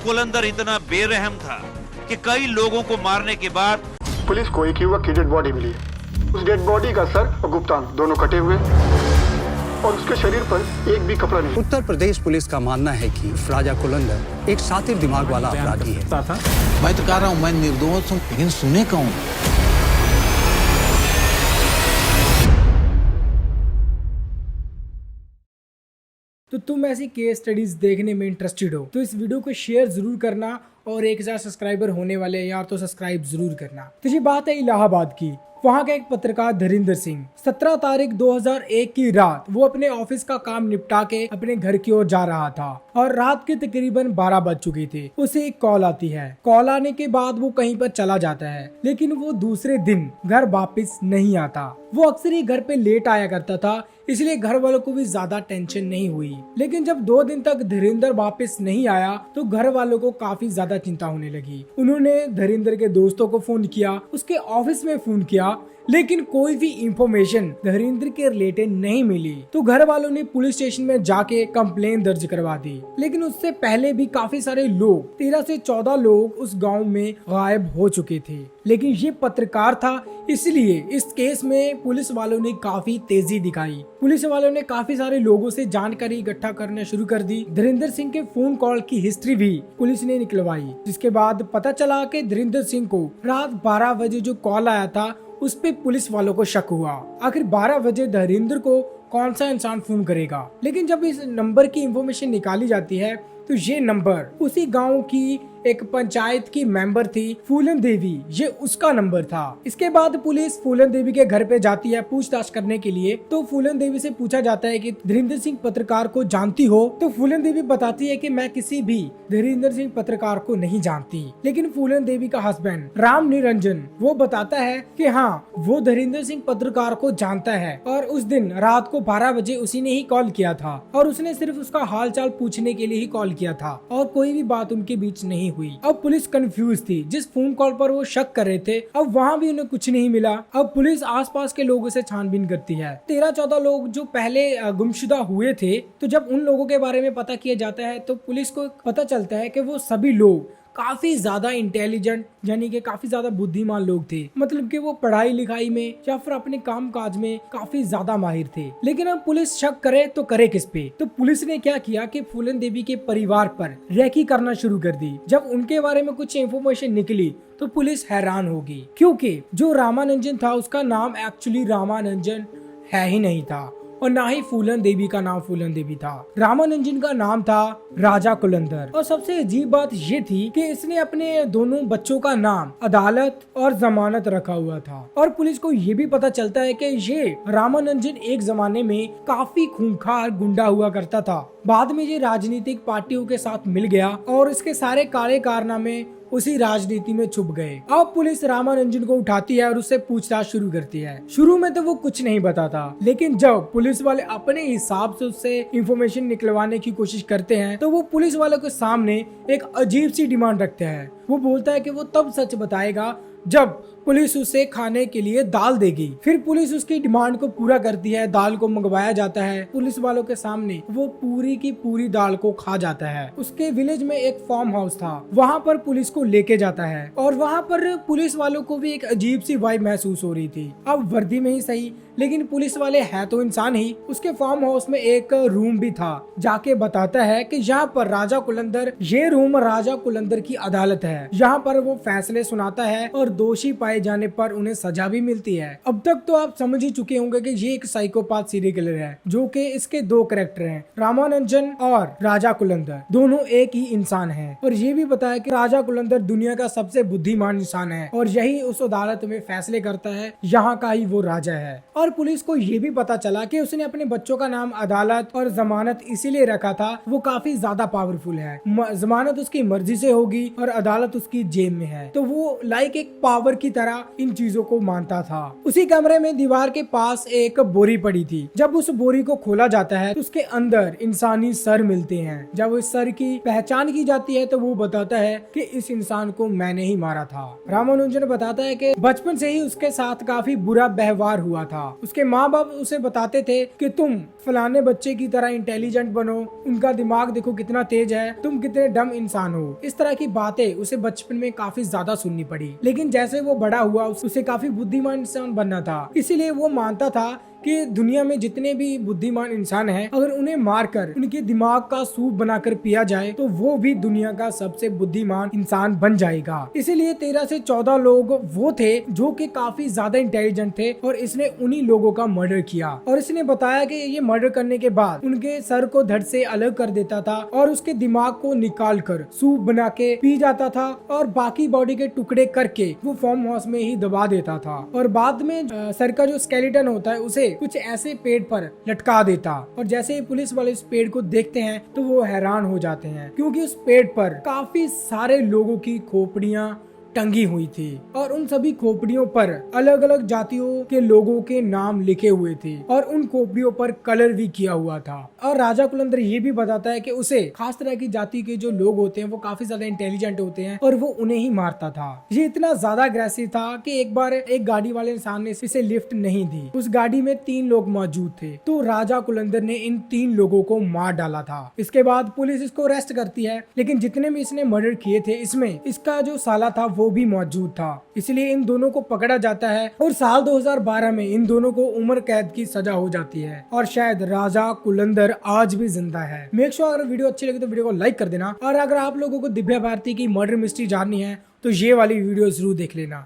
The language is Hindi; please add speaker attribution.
Speaker 1: कुलंदर इतना बेरहम था कि कई लोगों को मारने के बाद
Speaker 2: पुलिस को एक युवक की डेड बॉडी मिली है। उस डेड बॉडी का सर और गुप्तांग दोनों कटे हुए और उसके शरीर पर एक भी कपड़ा नहीं।
Speaker 3: उत्तर प्रदेश पुलिस का मानना है कि राजा कुलंदर एक शातिर दिमाग वाला अपराधी है।
Speaker 4: मैं तो कह रहा हूँ मैं निर्दोष हूँ, लेकिन सुने कौन?
Speaker 5: तो तुम ऐसी केस स्टडीज देखने में इंटरेस्टेड हो तो इस वीडियो को शेयर जरूर करना और 1000 सब्सक्राइबर होने वाले यार तो सब्सक्राइब जरूर करना। तो ये बात है इलाहाबाद की। वहाँ का एक पत्रकार धरिंदर सिंह 17 तारीख 2001 की रात वो अपने ऑफिस का काम निपटा के अपने घर की ओर जा रहा था और रात के तकरीबन 12 बज चुके थे। उसे एक कॉल आती है। कॉल आने के बाद वो कहीं पर चला जाता है, लेकिन वो दूसरे दिन घर वापस नहीं आता। वो अक्सर ही घर पे लेट आया करता था, इसलिए घर वालों को भी ज्यादा टेंशन नहीं हुई। लेकिन जब 2 दिन तक धरिंदर वापस नहीं आया तो घर वालों को काफी ज्यादा चिंता होने लगी। उन्होंने धरिंदर के दोस्तों को फोन किया, उसके ऑफिस में फोन किया, लेकिन कोई भी इंफॉर्मेशन धरिंदर के रिलेटेड नहीं मिली। तो घर वालों ने पुलिस स्टेशन में जाके कंप्लेन दर्ज करवा दी। लेकिन उससे पहले भी काफी सारे लोग 13 से 14 लोग उस गांव में गायब हो चुके थे, लेकिन ये पत्रकार था, इसलिए इस केस में पुलिस वालों ने काफी तेजी दिखाई। पुलिस वालों ने काफी सारे लोगों से जानकारी इकट्ठा करना शुरू कर दी। धरिंदर सिंह के फोन कॉल की हिस्ट्री भी पुलिस ने निकलवाई, जिसके बाद पता चला कि धरिंदर सिंह को रात 12 बजे जो कॉल आया था उस पे पुलिस वालों को शक हुआ। आखिर 12 बजे धरिंदर को कौन सा इंसान फोन करेगा? लेकिन जब इस नंबर की इंफॉर्मेशन निकाली जाती है तो ये नंबर उसी गांव की एक पंचायत की मेंबर थी फूलन देवी, ये उसका नंबर था। इसके बाद पुलिस फूलन देवी के घर पे जाती है पूछताछ करने के लिए। तो फूलन देवी से पूछा जाता है कि धरिंदर सिंह पत्रकार को जानती हो? तो फूलन देवी बताती है कि मैं किसी भी धरिंदर सिंह पत्रकार को नहीं जानती। लेकिन फूलन देवी का हस्बैंड राम निरंजन वो बताता है कि हाँ, वो धरिंदर सिंह पत्रकार को जानता है और उस दिन रात को 12 बजे उसी ने ही कॉल किया था और उसने सिर्फ उसका हाल चाल पूछने के लिए ही कॉल किया था और कोई भी बात उनके बीच नहीं हुई। अब पुलिस कंफ्यूज थी। जिस फोन कॉल पर वो शक कर रहे थे अब वहाँ भी उन्हें कुछ नहीं मिला। अब पुलिस आसपास के लोगों से छानबीन करती है। 13-14 लोग जो पहले गुमशुदा हुए थे, तो जब उन लोगों के बारे में पता किया जाता है तो पुलिस को पता चलता है कि वो सभी लोग काफी ज्यादा इंटेलिजेंट यानी कि काफी ज्यादा बुद्धिमान लोग थे। मतलब कि वो पढ़ाई लिखाई में या फिर अपने काम काज में काफी ज्यादा माहिर थे। लेकिन अब पुलिस शक करे तो करे किस पे? तो पुलिस ने क्या किया कि फूलन देवी के परिवार पर रेकी करना शुरू कर दी। जब उनके बारे में कुछ इंफॉर्मेशन निकली तो पुलिस हैरान होगी, क्योंकि जो रामानंजन था उसका नाम एक्चुअली रामानंजन है ही नहीं था और ना ही फूलन देवी का नाम फूलन देवी था। रामानंजन का नाम था राजा कुलंदर। और सबसे अजीब बात ये थी कि इसने अपने दोनों बच्चों का नाम अदालत और जमानत रखा हुआ था। और पुलिस को ये भी पता चलता है कि ये रामानंजन एक जमाने में काफी खूंखार गुंडा हुआ करता था। बाद में ये राजनीतिक पार्टियों के साथ मिल गया और इसके सारे काले कारनामे उसी राजनीति में छुप गए। अब पुलिस रामानंजन को उठाती है और उससे पूछताछ शुरू करती है। शुरू में तो वो कुछ नहीं बताता, लेकिन जब पुलिस वाले अपने हिसाब से उससे इंफॉर्मेशन निकलवाने की कोशिश करते हैं तो वो पुलिस वालों के सामने एक अजीब सी डिमांड रखते हैं। वो बोलता है कि वो तब सच बताएगा जब पुलिस उसे खाने के लिए दाल देगी। फिर पुलिस उसकी डिमांड को पूरा करती है, दाल को मंगवाया जाता है। पुलिस वालों के सामने वो पूरी की पूरी दाल को खा जाता है। उसके विलेज में एक फार्म हाउस था, वहाँ पर पुलिस को लेके जाता है और वहाँ पर पुलिस वालों को भी एक अजीब सी वाइब महसूस हो रही थी। अब वर्दी में ही सही, लेकिन पुलिस वाले है तो इंसान ही। उसके फार्म हाउस में एक रूम भी था। जाके बताता है कि यहाँ पर राजा कुलंदर, ये रूम राजा कुलंदर की अदालत है। यहाँ पर वो फैसले सुनाता है और दोषी पाए जाने पर उन्हें सजा भी मिलती है। अब तक तो आप समझ ही चुके होंगे कि ये एक साइकोपाथ सीरियल किलर है, जो कि इसके 2 कैरेक्टर हैं, रामानंजन और राजा कुलंदर, दोनों एक ही इंसान हैं। और ये भी बताया कि राजा कुलंदर दुनिया का सबसे बुद्धिमान इंसान है और यही उस अदालत में फैसले करता है, यहाँ का ही वो राजा है। और पुलिस को ये भी पता चला कि उसने अपने बच्चों का नाम अदालत और जमानत इसीलिए रखा था, वो काफी ज्यादा पावरफुल है। जमानत उसकी मर्जी से होगी और अदालत उसकी जेब में है, तो वो लाइक एक पावर की तरह इन चीजों को मानता था। उसी कमरे में दीवार के पास एक बोरी पड़ी थी। जब उस बोरी को खोला जाता है तो उसके अंदर इंसानी सर मिलते हैं। जब इस सर की पहचान की जाती है तो वो बताता है कि इस इंसान को मैंने ही मारा था। रामानुजन बताता है कि बचपन से ही उसके साथ काफी बुरा व्यवहार हुआ था उसके माँ बाप उसे बताते थे कि तुम फलाने बच्चे की तरह इंटेलिजेंट बनो, उनका दिमाग देखो कितना तेज है, तुम कितने डम इंसान हो। इस तरह की बातें उसे बचपन में काफी ज्यादा सुननी पड़ी। लेकिन जैसे वो बड़ा हुआ उसे काफी बुद्धिमान इंसान बनना था, इसीलिए वो मानता था कि दुनिया में जितने भी बुद्धिमान इंसान हैं, अगर उन्हें मारकर उनके दिमाग का सूप बनाकर पिया जाए तो वो भी दुनिया का सबसे बुद्धिमान इंसान बन जाएगा। इसीलिए 13 से 14 लोग वो थे जो कि काफी ज्यादा इंटेलिजेंट थे और इसने उन्हीं लोगों का मर्डर किया। और इसने बताया कि ये मर्डर करने के बाद उनके सर को धड़ से अलग कर देता था और उसके दिमाग को निकाल कर सूप बना के पी जाता था और बाकी बॉडी के टुकड़े करके वो फार्म हाउस में ही दबा देता था। और बाद में सर का जो स्केलेटन होता है उसे कुछ ऐसे पेड़ पर लटका देता। और जैसे ही पुलिस वाले इस पेड़ को देखते हैं तो वो हैरान हो जाते हैं, क्योंकि उस पेड़ पर काफी सारे लोगों की खोपड़ियां टंगी हुई थी और उन सभी खोपड़ियों पर अलग अलग जातियों के लोगों के नाम लिखे हुए थे और उन खोपड़ियों पर कलर भी किया हुआ था। और राजा कुलंदर ये भी बताता है कि उसे खास तरह की जाति के जो लोग होते हैं वो काफी ज्यादा इंटेलिजेंट होते हैं और वो उन्हें ही मारता था। ये इतना ज्यादा अग्रेसिव था कि एक बार एक गाड़ी वाले इंसान ने इसे लिफ्ट नहीं दी। उस गाड़ी में 3 लोग मौजूद थे, तो राजा कुलंदर ने इन 3 लोगों को मार डाला था। इसके बाद पुलिस इसको अरेस्ट करती है, लेकिन जितने भी इसने मर्डर किए थे इसमें इसका जो साला था वो भी मौजूद था। इसलिए इन दोनों को पकड़ा जाता है और साल 2012 में इन दोनों को उम्र कैद की सजा हो जाती है और शायद राजा कुलंदर आज भी जिंदा है। मेक श्योर अगर वीडियो अच्छी लगे तो वीडियो को लाइक कर देना और अगर आप लोगों को दिव्या भारती की मर्डर मिस्ट्री जाननी है तो ये वाली वीडियो जरूर देख लेना।